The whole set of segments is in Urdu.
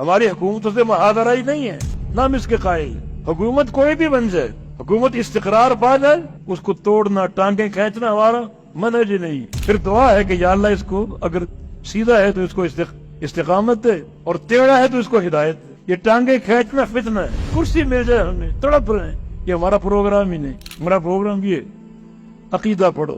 ہماری حکومتوں سے محاذرہ ہی نہیں ہے، نہ ہم اس کے قائل۔ حکومت کوئی بھی بن جائے، حکومت استقرار پا جائے، اس کو توڑنا، ٹانگیں کھینچنا ہمارا منہج ہی نہیں۔ پھر دعا ہے کہ یا اللہ اس کو اگر سیدھا ہے تو اس کو استقامت دے، اور ٹیڑھا ہے تو اس کو ہدایت دے۔ یہ ٹانگیں کھینچنا فتنہ ہے، کرسی مل جائے ہمیں تڑپ رہے ہیں، یہ ہمارا پروگرام ہی نہیں۔ ہمارا پروگرام یہ عقیدہ پڑھو،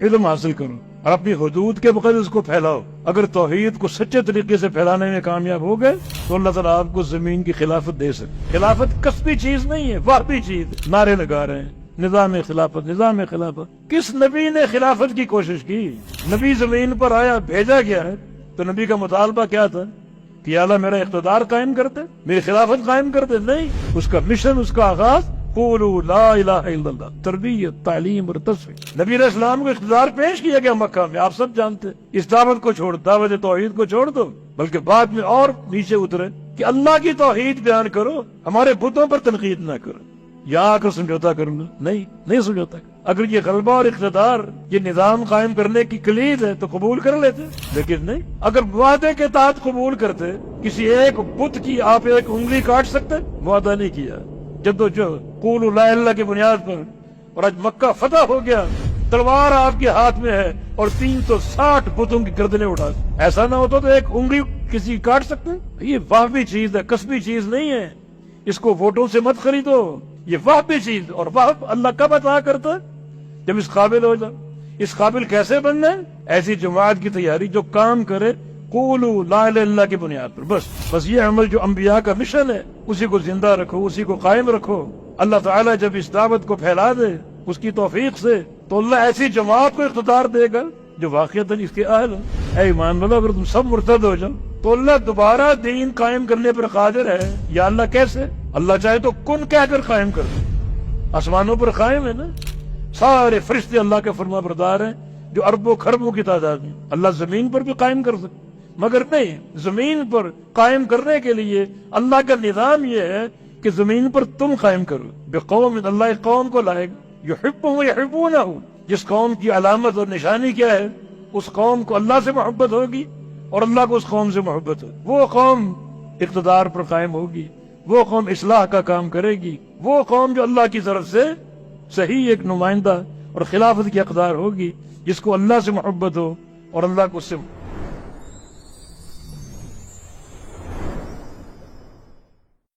علم حاصل کرو، اور اپنی حدود کے بغیر اس کو پھیلاؤ۔ اگر توحید کو سچے طریقے سے پھیلانے میں کامیاب ہو گئے تو اللہ تعالیٰ آپ کو زمین کی خلافت دے سکے۔ خلافت کسبی چیز نہیں ہے، واقعی چیز۔ نعرے لگا رہے ہیں نظام خلافت، نظام خلافت۔ کس نبی نے خلافت کی کوشش کی؟ نبی زمین پر آیا، بھیجا گیا ہے، تو نبی کا مطالبہ کیا تھا کہ یا اللہ میرا اقتدار قائم کرتے، میری خلافت قائم کرتے؟ نہیں، اس کا مشن، اس کا آغاز قولوا لا الہ الا اللہ، تربیت، تعلیم اور تصفیہ۔ نبی علیہ السلام کو اقتدار پیش کیا گیا مکہ میں، آپ سب جانتے۔ اس دعوت کو چھوڑ، دعوت توحید کو چھوڑ دو، بلکہ بعد میں اور نیچے اترے کہ اللہ کی توحید بیان کرو، ہمارے بتوں پر تنقید نہ کرو۔ یہاں آ کر سمجھوتا کروں گا؟ نہیں سمجھوتا۔ اگر یہ غلبہ اور اقتدار یہ نظام قائم کرنے کی کلید ہے تو قبول کر لیتے، لیکن نہیں۔ اگر معاہدے کے تحت قبول کرتے، کسی ایک بت کی آپ ایک انگلی کاٹ سکتے؟ معاہدہ نہیں کیا، جدوجہد قولوا لا الہ الا اللہ کی بنیاد پر، اور آج مکہ فتح ہو گیا، تلوار آپ کے ہاتھ میں ہے اور 360 بتوں کی گردنیں اٹھا۔ ایسا نہ ہوتا تو ایک انگلی کسی کاٹ سکتے؟ یہ وہابی چیز ہے، کسبی چیز نہیں ہے۔ اس کو ووٹوں سے مت خریدو، یہ وہابی چیز۔ اور وہاب اللہ کب عطا کرتا ہے؟ جب اس قابل ہو جائے۔ اس قابل کیسے بننا ہے؟ ایسی جماعت کی تیاری جو کام کرے قولوا لا الہ الا اللہ کی بنیاد پر۔ بس یہ عمل جو انبیاء کا مشن ہے، اسی کو زندہ رکھو، اسی کو قائم رکھو۔ اللہ تعالیٰ جب اس دعوت کو پھیلا دے اس کی توفیق سے، تو اللہ ایسی جماعت کو اقتدار دے گا جو واقعتاً اس کے اہل ہیں۔ اے ایمان والو، اگر تم سب مرتد ہو جاؤ تو اللہ دوبارہ دین قائم کرنے پر قادر ہے۔ یا اللہ کیسے؟ اللہ چاہے تو کن کہہ کر قائم کر دے۔ آسمانوں پر قائم ہے نا، سارے فرشتے اللہ کے فرما بردار ہیں جو اربوں خربوں کی تعداد میں۔ اللہ زمین پر بھی قائم کر سکتے، مگر نہیں، زمین پر قائم کرنے کے لیے اللہ کا نظام یہ ہے کہ زمین پر تم قائم کرو۔ بقوم، اللہ ایک قوم کو لائے گا، یحبهم ویحبونہ، جس قوم کی علامت اور نشانی کیا ہے؟ اس قوم کو اللہ سے محبت ہوگی اور اللہ کو اس قوم سے محبت ہوگی۔ وہ قوم اقتدار پر قائم ہوگی، وہ قوم اصلاح کا کام کرے گی، وہ قوم جو اللہ کی طرف سے صحیح ایک نمائندہ اور خلافت کی اقدار ہوگی، جس کو اللہ سے محبت ہو اور اللہ کو اس سے